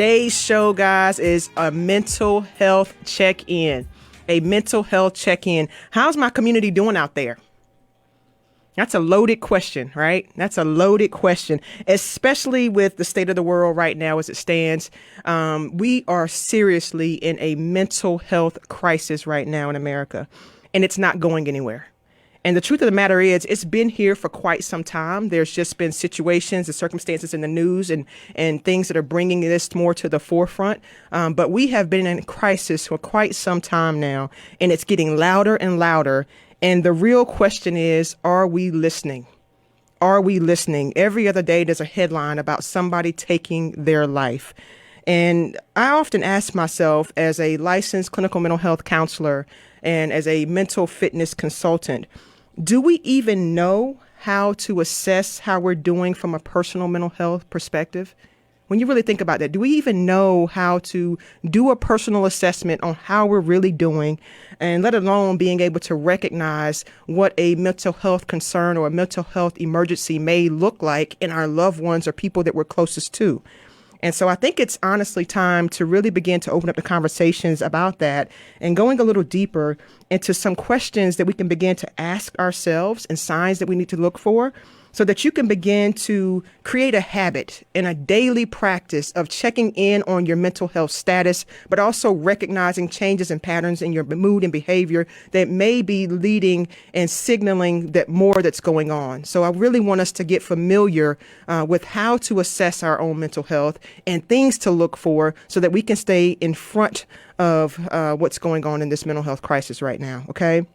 Today's show, guys, is a mental health check-in. A mental health check-in. How's my community doing out there? That's a loaded question, right? That's a loaded question, especially with the state of the world right now as it stands. We are seriously in a mental health crisis right now in America, and it's not going anywhere. And the truth of the matter is, it's been here for quite some time. There's just been situations and circumstances in the news and things that are bringing this more to the forefront. But we have been in crisis for quite some time now, and it's getting louder and louder. And the real question is, are we listening? Are we listening? Every other day, there's a headline about somebody taking their life. And I often ask myself, as a licensed clinical mental health counselor and as a mental fitness consultant, do we even know how to assess how we're doing from a personal mental health perspective? When you really think about that, do we even know how to do a personal assessment on how we're really doing, and let alone being able to recognize what a mental health concern or a mental health emergency may look like in our loved ones or people that we're closest to? And so I think it's honestly time to really begin to open up the conversations about that and going a little deeper into some questions that we can begin to ask ourselves and signs that we need to look for, so that you can begin to create a habit and a daily practice of checking in on your mental health status, but also recognizing changes and patterns in your mood and behavior that may be leading and signaling that more that's going on. So I really want us to get familiar with how to assess our own mental health and things to look for so that we can stay in front of what's going on in this mental health crisis right now. Okay.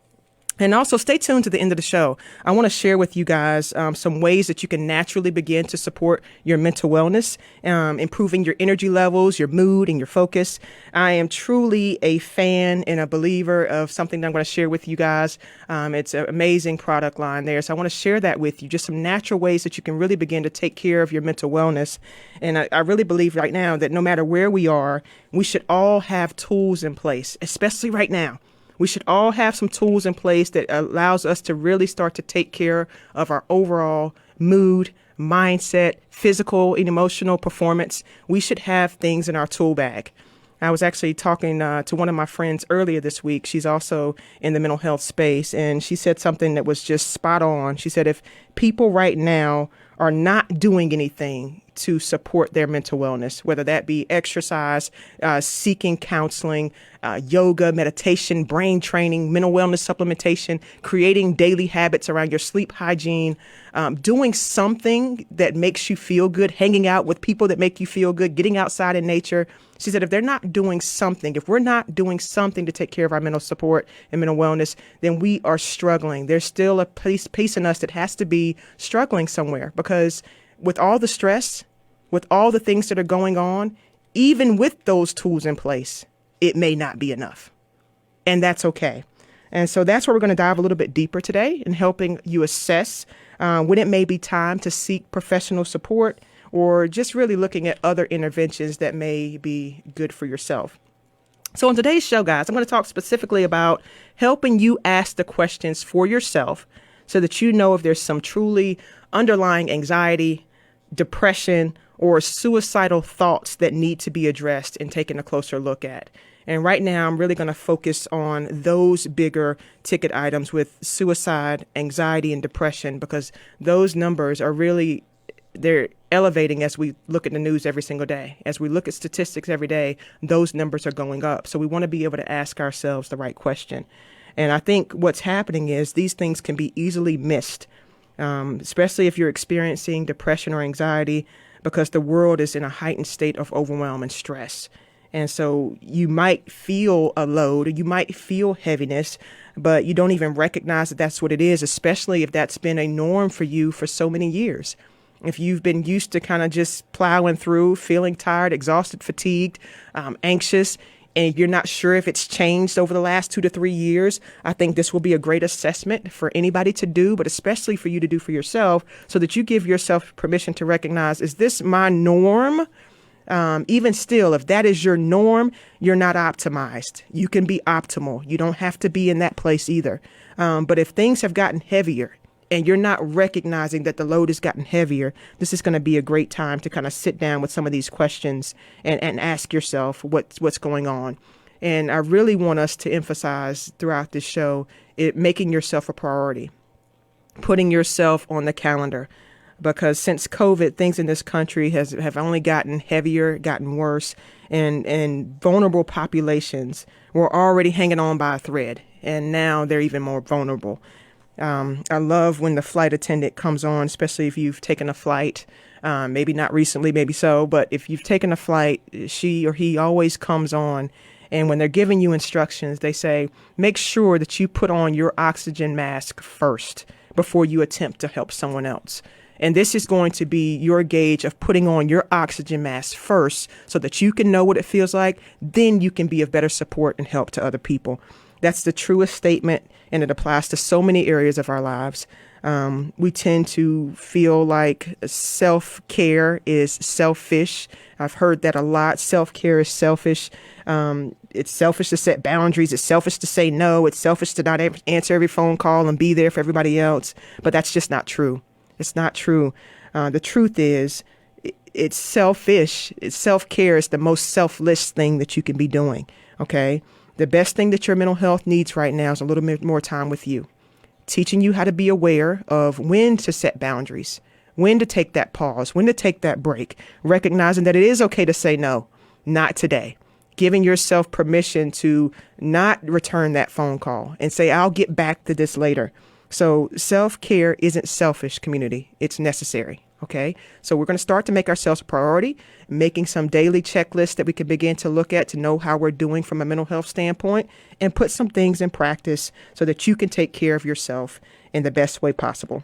And also stay tuned to the end of the show. I want to share with you guys some ways that you can naturally begin to support your mental wellness, improving your energy levels, your mood, and your focus. I am truly a fan and a believer of something that I'm going to share with you guys. It's an amazing product line there. So I want to share that with you, just some natural ways that you can really begin to take care of your mental wellness. And I really believe right now that no matter where we are, we should all have tools in place, especially right now. We should all have some tools in place that allows us to really start to take care of our overall mood, mindset, physical and emotional performance. We should have things in our tool bag. I was actually talking to one of my friends earlier this week. She's also in the mental health space, and she said something that was just spot on. She said, if people right now are not doing anything to support their mental wellness, whether that be exercise, seeking counseling, yoga, meditation, brain training, mental wellness supplementation, creating daily habits around your sleep hygiene, doing something that makes you feel good, hanging out with people that make you feel good, getting outside in nature. She said, if they're not doing something, if we're not doing something to take care of our mental support and mental wellness, then we are struggling. There's still a piece in us that has to be struggling somewhere, because with all the stress, with all the things that are going on, even with those tools in place, it may not be enough. And that's okay. And so that's where we're going to dive a little bit deeper today in helping you assess when it may be time to seek professional support, or just really looking at other interventions that may be good for yourself. So on today's show, guys, I'm going to talk specifically about helping you ask the questions for yourself so that you know if there's some truly underlying anxiety, depression, or suicidal thoughts that need to be addressed and taken a closer look at. And right now, I'm really going to focus on those bigger ticket items with suicide, anxiety, and depression, because those numbers are really, they're elevating as we look at the news every single day. As we look at statistics every day, those numbers are going up. So we want to be able to ask ourselves the right question. And I think what's happening is these things can be easily missed, especially if you're experiencing depression or anxiety, because the world is in a heightened state of overwhelm and stress. And so you might feel a load, or you might feel heaviness, but you don't even recognize that that's what it is, especially if that's been a norm for you for so many years. If you've been used to kind of just plowing through, feeling tired, exhausted, fatigued, anxious, and you're not sure if it's changed over the last 2 to 3 years, I think this will be a great assessment for anybody to do, but especially for you to do for yourself, so that you give yourself permission to recognize, is this my norm? Even still, if that is your norm, you're not optimized. You can be optimal. You don't have to be in that place either. But if things have gotten heavier, and you're not recognizing that the load has gotten heavier, this is going to be a great time to kind of sit down with some of these questions and ask yourself what's going on. And I really want us to emphasize throughout this show making yourself a priority, putting yourself on the calendar, because since COVID, things in this country have only gotten heavier, gotten worse, and vulnerable populations were already hanging on by a thread, and now they're even more vulnerable. I love when the flight attendant comes on, especially if you've taken a flight, maybe not recently, maybe so, but if you've taken a flight, she or he always comes on. And when they're giving you instructions, they say, make sure that you put on your oxygen mask first before you attempt to help someone else. And this is going to be your gauge of putting on your oxygen mask first so that you can know what it feels like. Then you can be of better support and help to other people. That's the truest statement, and it applies to so many areas of our lives. We tend to feel like self-care is selfish. I've heard that a lot. Self-care is selfish. It's selfish to set boundaries. It's selfish to say no. It's selfish to not answer every phone call and be there for everybody else. But that's just not true. It's not true. The truth is, it's selfish. Self-care is the most selfless thing that you can be doing. Okay. The best thing that your mental health needs right now is a little bit more time with you, teaching you how to be aware of when to set boundaries, when to take that pause, when to take that break, recognizing that it is okay to say no, not today, giving yourself permission to not return that phone call and say, I'll get back to this later. So self-care isn't selfish, community. It's necessary. Okay, so we're going to start to make ourselves a priority, making some daily checklists that we can begin to look at to know how we're doing from a mental health standpoint, and put some things in practice so that you can take care of yourself in the best way possible.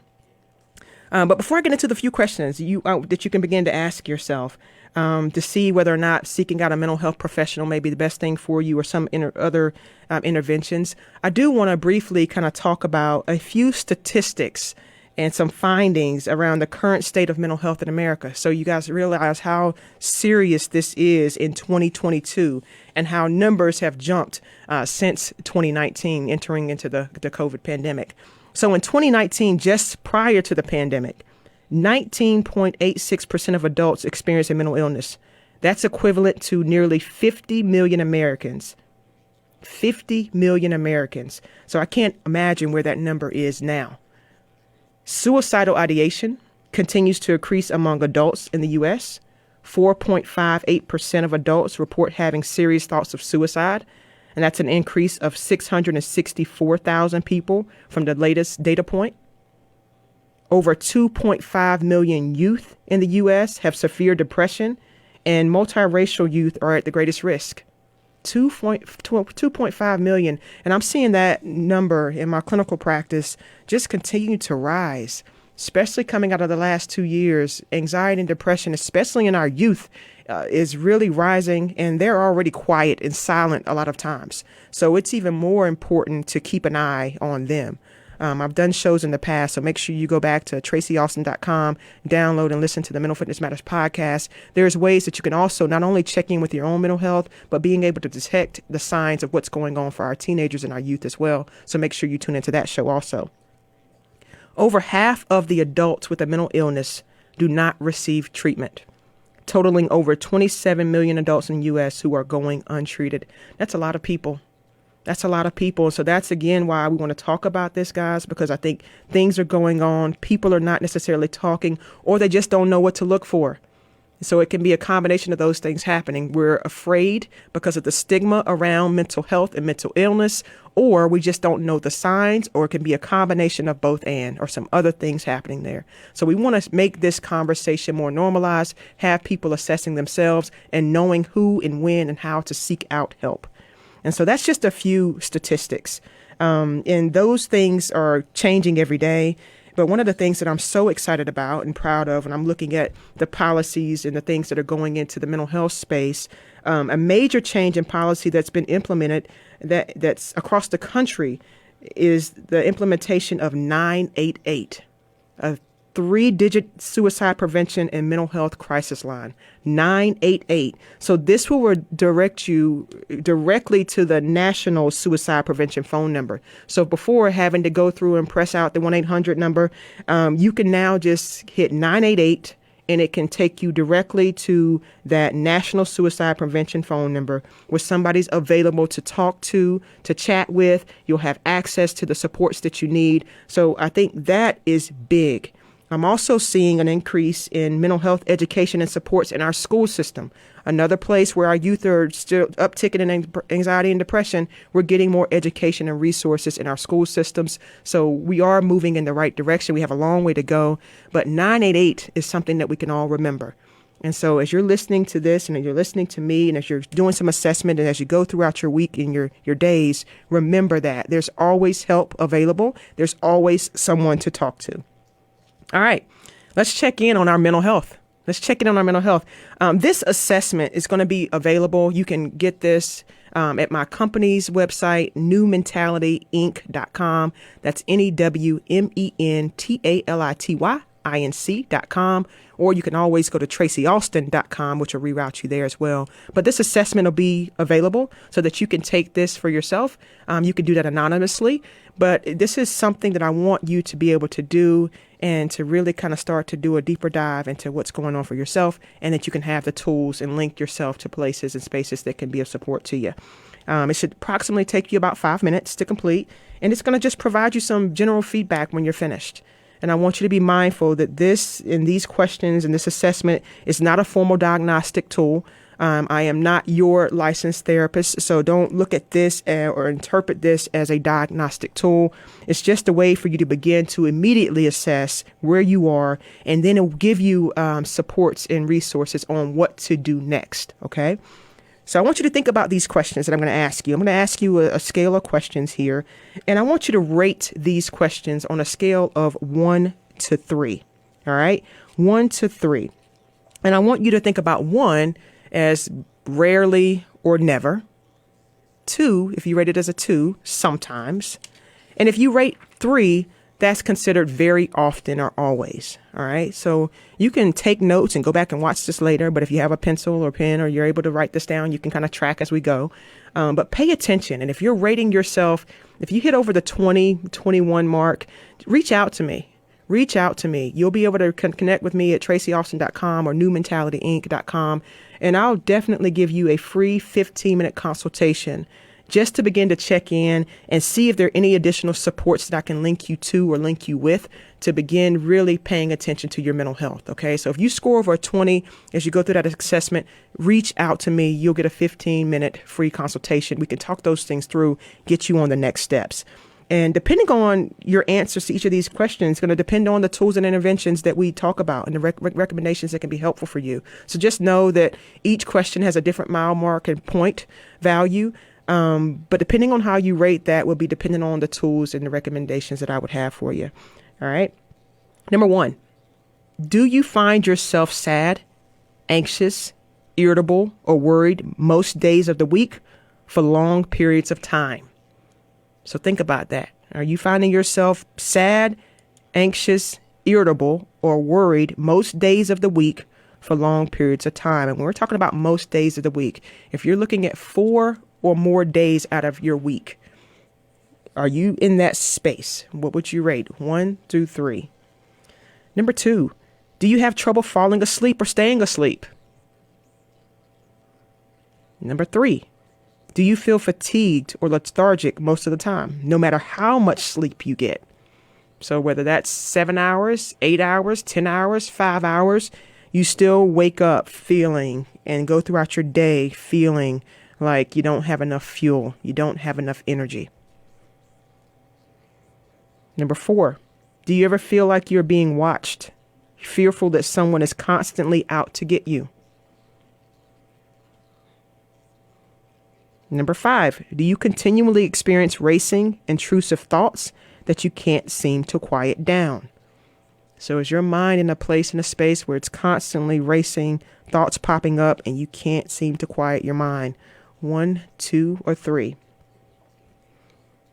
But before I get into the few questions that you can begin to ask yourself to see whether or not seeking out a mental health professional may be the best thing for you, or some other interventions, I do want to briefly kind of talk about a few statistics and some findings around the current state of mental health in America, so you guys realize how serious this is in 2022 and how numbers have jumped since 2019, entering into the COVID pandemic. So in 2019, just prior to the pandemic, 19.86% of adults experienced a mental illness. That's equivalent to nearly 50 million Americans. 50 million Americans. So I can't imagine where that number is now. Suicidal ideation continues to increase among adults in the U.S. 4.58% of adults report having serious thoughts of suicide, and that's an increase of 664,000 people from the latest data point. Over 2.5 million youth in the U.S. have severe depression, and multiracial youth are at the greatest risk. 2.5 million. And I'm seeing that number in my clinical practice just continue to rise, especially coming out of the last 2 years. Anxiety and depression, especially in our youth, is really rising, and they're already quiet and silent a lot of times. So it's even more important to keep an eye on them. I've done shows in the past, so make sure you go back to tracyaustin.com, download and listen to the Mental Fitness Matters podcast. There's ways that you can also not only check in with your own mental health, but being able to detect the signs of what's going on for our teenagers and our youth as well. So make sure you tune into that show also. Over half of the adults with a mental illness do not receive treatment, totaling over 27 million adults in the U.S. who are going untreated. That's a lot of people. That's a lot of people. So that's, again, why we want to talk about this, guys, because I think things are going on. People are not necessarily talking, or they just don't know what to look for. So it can be a combination of those things happening. We're afraid because of the stigma around mental health and mental illness, or we just don't know the signs, or it can be a combination of both or some other things happening there. So we want to make this conversation more normalized, have people assessing themselves and knowing who and when and how to seek out help. And so that's just a few statistics. And those things are changing every day. But one of the things that I'm so excited about and proud of, and I'm looking at the policies and the things that are going into the mental health space, a major change in policy that's been implemented that's across the country is the implementation of 988, a 3-digit suicide prevention and mental health crisis line, 988. So this will direct you directly to the national suicide prevention phone number. So before having to go through and press out the 1-800 number, you can now just hit 988 and it can take you directly to that national suicide prevention phone number where somebody's available to talk to chat with. You'll have access to the supports that you need. So I think that is big. I'm also seeing an increase in mental health education and supports in our school system. Another place where our youth are still upticking in anxiety and depression, we're getting more education and resources in our school systems. So we are moving in the right direction. We have a long way to go, but 988 is something that we can all remember. And so as you're listening to this and you're listening to me and as you're doing some assessment and as you go throughout your week and your days, remember that there's always help available. There's always someone to talk to. All right, let's check in on our mental health. This assessment is going to be available. You can get this at my company's website, newmentalityinc.com. That's NEWMENTALITYINC.com. Or you can always go to tracyaustin.com, which will reroute you there as well. But this assessment will be available so that you can take this for yourself. You can do that anonymously. But this is something that I want you to be able to do and to really kind of start to do a deeper dive into what's going on for yourself, and that you can have the tools and link yourself to places and spaces that can be of support to you. It should approximately take you about 5 minutes to complete, and it's going to just provide you some general feedback when you're finished. And I want you to be mindful that these questions and this assessment is not a formal diagnostic tool. I am not your licensed therapist, so don't look at this or interpret this as a diagnostic tool. It's just a way for you to begin to immediately assess where you are, and then it will give you supports and resources on what to do next, okay? So I want you to think about these questions that I'm going to ask you. I'm going to ask you a scale of questions here, and I want you to rate these questions on a scale of 1 to 3, all right? 1 to 3. And I want you to think about 1 as rarely or never. 2, if you rate it as a 2, sometimes. And if you rate 3, that's considered very often or always. All right. So you can take notes and go back and watch this later. But if you have a pencil or pen or you're able to write this down, you can kind of track as we go. But pay attention. And if you're rating yourself, if you hit over the 20, 21 mark, reach out to me. You'll be able to connect with me at tracyaustin.com or newmentalityinc.com. And I'll definitely give you a free 15-minute consultation just to begin to check in and see if there are any additional supports that I can link you to or link you with to begin really paying attention to your mental health. Okay. So if you score over a 20 as you go through that assessment, reach out to me. You'll get a 15-minute free consultation. We can talk those things through, get you on the next steps. And depending on your answers to each of these questions, it's going to depend on the tools and interventions that we talk about and the recommendations that can be helpful for you. So just know that each question has a different mile mark and point value. But depending on how you rate that will be dependent on the tools and the recommendations that I would have for you. All right. Number 1, do you find yourself sad, anxious, irritable, or worried most days of the week for long periods of time? So think about that. Are you finding yourself sad, anxious, irritable, or worried most days of the week for long periods of time? And when we're talking about most days of the week, if you're looking at 4 or more days out of your week, are you in that space? What would you rate? 1 through 3. Number 2, do you have trouble falling asleep or staying asleep? Number 3, do you feel fatigued or lethargic most of the time, no matter how much sleep you get? So whether that's 7 hours, 8 hours, 10 hours, 5 hours, you still wake up feeling and go throughout your day feeling like you don't have enough fuel, you don't have enough energy. Number 4, do you ever feel like you're being watched, fearful that someone is constantly out to get you? Number 5, do you continually experience racing, intrusive thoughts that you can't seem to quiet down? So is your mind in a place, in a space where it's constantly racing, thoughts popping up, and you can't seem to quiet your mind? 1, 2, or 3.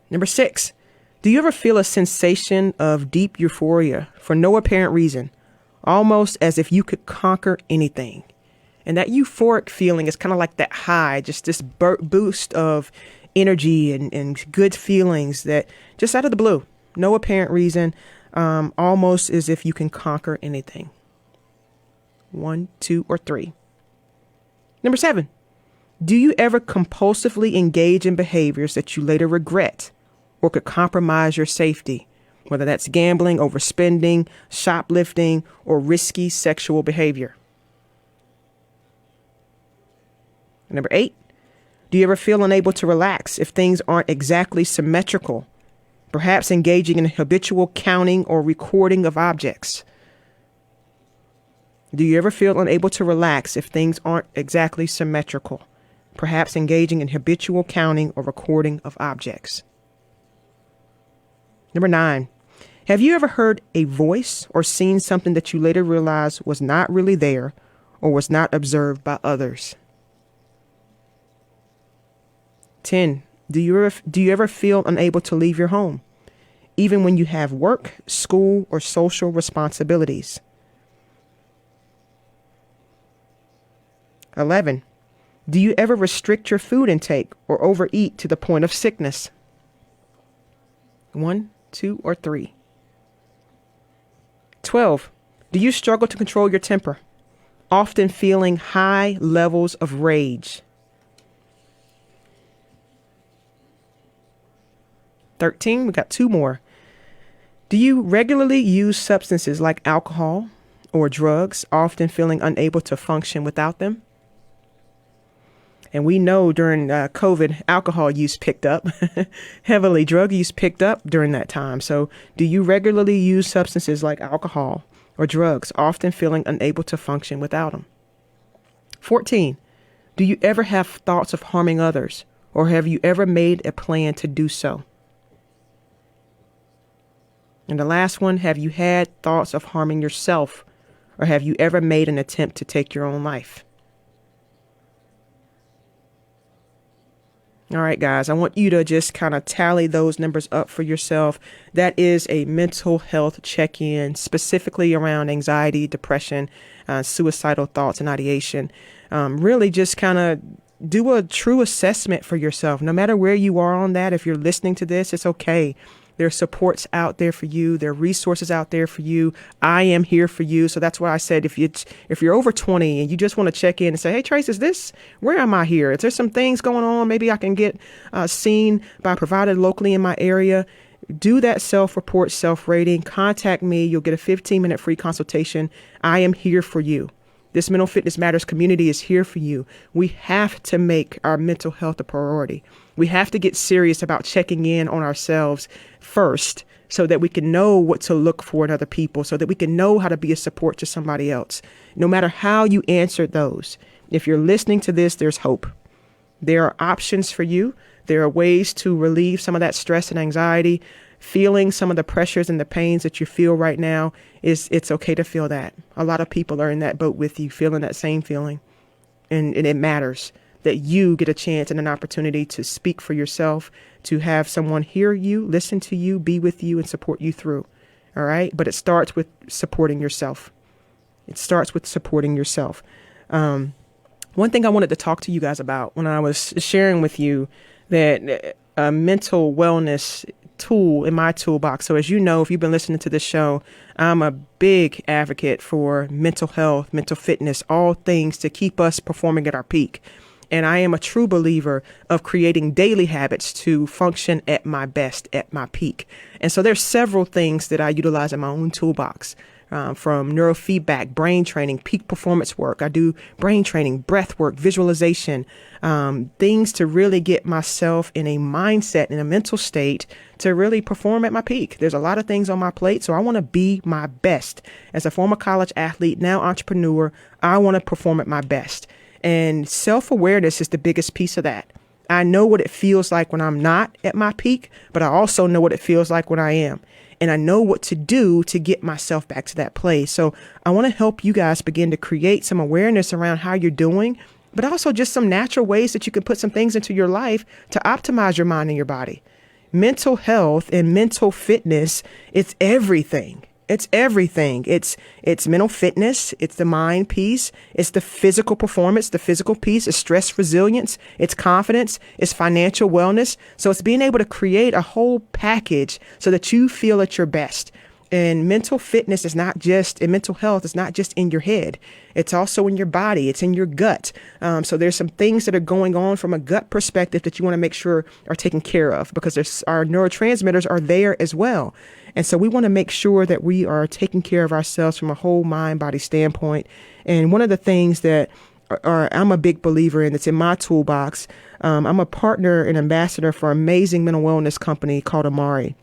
Number 6, Do you ever feel a sensation of deep euphoria for no apparent reason, almost as if you could conquer anything? And that euphoric feeling is kind of like that high, just this boost of energy and good feelings that just out of the blue, no apparent reason, almost as if you can conquer anything. 1, 2, or 3. Number 7, do you ever compulsively engage in behaviors that you later regret or could compromise your safety, whether that's gambling, overspending, shoplifting, or risky sexual behavior? Number 8, do you ever feel unable to relax if things aren't exactly symmetrical, perhaps engaging in habitual counting or recording of objects? Do you ever feel unable to relax if things aren't exactly symmetrical, perhaps engaging in habitual counting or recording of objects? Number 9, have you ever heard a voice or seen something that you later realized was not really there or was not observed by others? 10, do you ever feel unable to leave your home, even when you have work, school, or social responsibilities? 11, do you ever restrict your food intake or overeat to the point of sickness? 1, 2, or 3. 12, do you struggle to control your temper, often feeling high levels of rage? 13, we got 2 more. Do you regularly use substances like alcohol or drugs, often feeling unable to function without them? And we know during COVID, alcohol use picked up heavily. Drug use picked up during that time. So do you regularly use substances like alcohol or drugs, often feeling unable to function without them? 14, do you ever have thoughts of harming others, or have you ever made a plan to do so? And the last one, have you had thoughts of harming yourself, or have you ever made an attempt to take your own life? All right, guys, I want you to just kind of tally those numbers up for yourself. That is a mental health check-in, specifically around anxiety, depression, suicidal thoughts and ideation. Really just kind of do a true assessment for yourself. No matter where you are on that, if you're listening to this, it's okay. There are supports out there for you. There are resources out there for you. I am here for you. So that's why I said, if you're over 20 and you just want to check in and say, hey, Trace, where am I here? Is there some things going on? Maybe I can get seen by a provider locally in my area. Do that self-report, self-rating. Contact me. You'll get a 15-minute free consultation. I am here for you. This Mental Fitness Matters community is here for you. We have to make our mental health a priority. We have to get serious about checking in on ourselves first so that we can know what to look for in other people, so that we can know how to be a support to somebody else. No matter how you answered those, if you're listening to this, there's hope. There are options for you. There are ways to relieve some of that stress and anxiety. Feeling some of the pressures and the pains that you feel right now, it's okay to feel that. A lot of people are in that boat with you, feeling that same feeling. And it matters that you get a chance and an opportunity to speak for yourself, to have someone hear you, listen to you, be with you, and support you through. All right. But it starts with supporting yourself. One thing I wanted to talk to you guys about when I was sharing with you that a mental wellness tool in my toolbox. So as you know, if you've been listening to this show, I'm a big advocate for mental health, mental fitness, all things to keep us performing at our peak. And I am a true believer of creating daily habits to function at my best, at my peak. And so there's several things that I utilize in my own toolbox, from neurofeedback, brain training, peak performance work. I do brain training, breath work, visualization, things to really get myself in a mindset, in a mental state to really perform at my peak. There's a lot of things on my plate, so I want to be my best. As a former college athlete, now entrepreneur, I want to perform at my best. And self-awareness is the biggest piece of that. I know what it feels like when I'm not at my peak, but I also know what it feels like when I am. And I know what to do to get myself back to that place. So I want to help you guys begin to create some awareness around how you're doing, but also just some natural ways that you can put some things into your life to optimize your mind and your body. mental health and mental fitness, it's everything. It's everything. It's mental fitness. It's the mind piece. It's the physical performance. The physical piece is stress resilience. It's confidence. It's financial wellness. So it's being able to create a whole package so that you feel at your best. And mental fitness is not just, and mental health is not just in your head. It's also in your body. It's in your gut. So there's some things that are going on from a gut perspective that you want to make sure are taken care of, because our neurotransmitters are there as well. And so we want to make sure that we are taking care of ourselves from a whole mind body standpoint. And one of the things that I'm a big believer in, that's in my toolbox, I'm a partner and ambassador for an amazing mental wellness company called Amari.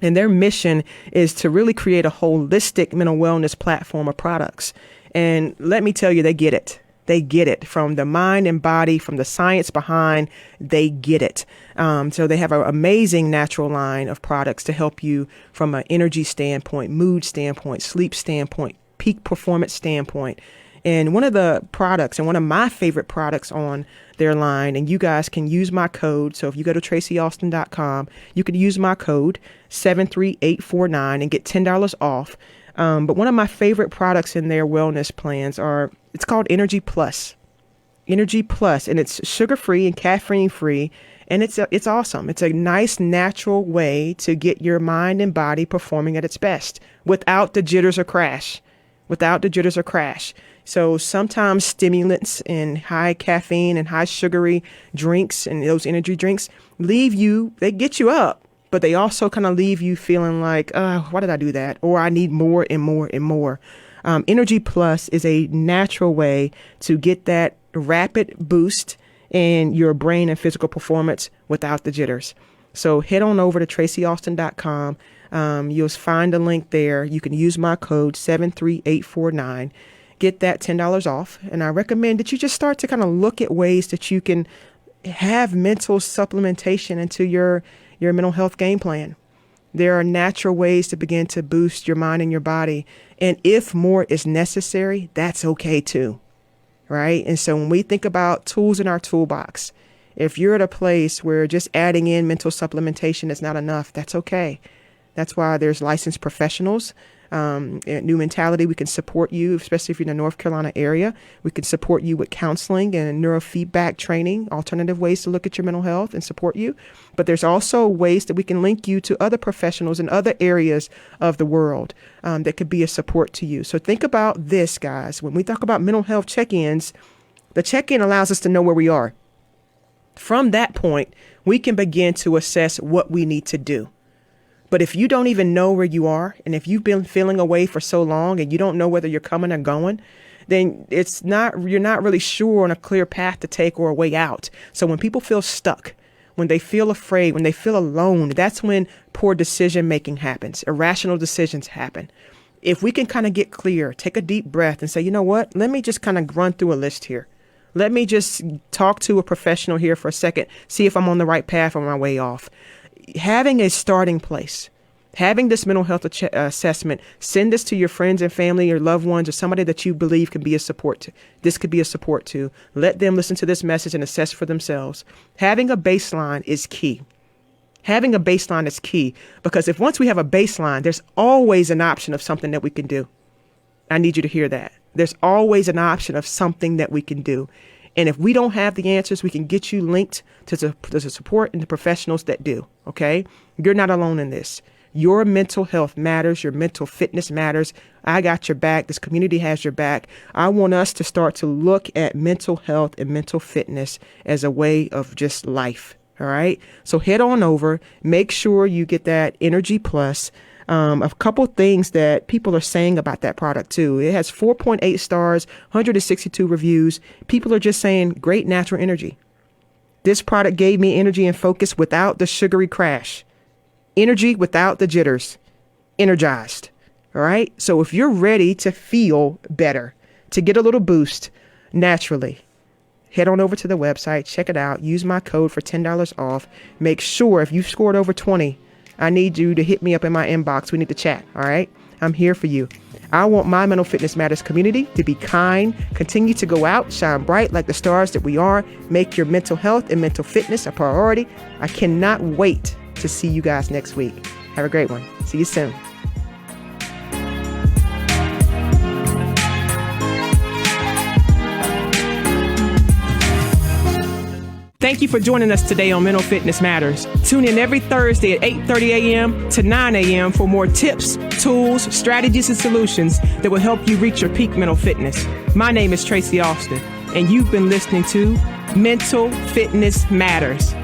And their mission is to really create a holistic mental wellness platform of products. And let me tell you, they get it. They get it from the mind and body, from the science behind, they get it. So they have an amazing natural line of products to help you from an energy standpoint, mood standpoint, sleep standpoint, peak performance standpoint. And one of the products, and one of my favorite products on their line, and you guys can use my code. So if you go to tracyaustin.com, you can use my code 73849 and get $10 off. But one of my favorite products in their wellness plans it's called Energy Plus. Energy Plus, and it's sugar-free and caffeine-free. And it's awesome. It's a nice, natural way to get your mind and body performing at its best without the jitters or crash. So sometimes stimulants and high caffeine and high sugary drinks and those energy drinks they get you up, but they also kind of leave you feeling like, why did I do that? Or I need more and more and more. Energy Plus is a natural way to get that rapid boost in your brain and physical performance without the jitters. So head on over to tracyaustin.com. You'll find a link there. You can use my code 73849. Get that $10 off. And I recommend that you just start to kind of look at ways that you can have mental supplementation into your mental health game plan. There are natural ways to begin to boost your mind and your body. And if more is necessary, that's okay too. Right? And so when we think about tools in our toolbox, if you're at a place where just adding in mental supplementation is not enough, that's okay. That's why there's licensed professionals. At New Mentality, we can support you, especially if you're in the North Carolina area. We can support you with counseling and neurofeedback training, alternative ways to look at your mental health and support you. But there's also ways that we can link you to other professionals in other areas of the world that could be a support to you. So think about this, guys. When we talk about mental health check-ins, the check-in allows us to know where we are. From that point, we can begin to assess what we need to do. But if you don't even know where you are, and if you've been feeling away for so long and you don't know whether you're coming or going, then you're not really sure on a clear path to take or a way out. So when people feel stuck, when they feel afraid, when they feel alone, that's when poor decision making happens. Irrational decisions happen. If we can kind of get clear, take a deep breath and say, you know what, let me just kind of run through a list here. Let me just talk to a professional here for a second, see if I'm on the right path or my way off. Having a starting place, having this mental health assessment, send this to your friends and family, your loved ones, or somebody that you believe can be a support to. This could be a support to. Let them listen to this message and assess for themselves. Having a baseline is key. Having a baseline is key, because if once we have a baseline, there's always an option of something that we can do. I need you to hear that. There's always an option of something that we can do. And if we don't have the answers, we can get you linked to the support and the professionals that do. Okay? You're not alone in this. Your mental health matters. Your mental fitness matters. I got your back. This community has your back. I want us to start to look at mental health and mental fitness as a way of just life. All right? So head on over. Make sure you get that Energy Plus. A couple things that people are saying about that product too. It has 4.8 stars, 162 reviews. People are just saying great natural energy. This product gave me energy and focus without the sugary crash. Energy without the jitters. Energized. All right. So if you're ready to feel better, to get a little boost naturally, head on over to the website, check it out, use my code for $10 off. Make sure if you've scored over 20, I need you to hit me up in my inbox. We need to chat. All right. I'm here for you. I want my Mental Fitness Matters community to be kind, continue to go out, shine bright like the stars that we are, make your mental health and mental fitness a priority. I cannot wait to see you guys next week. Have a great one. See you soon. Thank you for joining us today on Mental Fitness Matters. Tune in every Thursday at 8:30 a.m. to 9 a.m. for more tips, tools, strategies, and solutions that will help you reach your peak mental fitness. My name is Tracy Austin, and you've been listening to Mental Fitness Matters.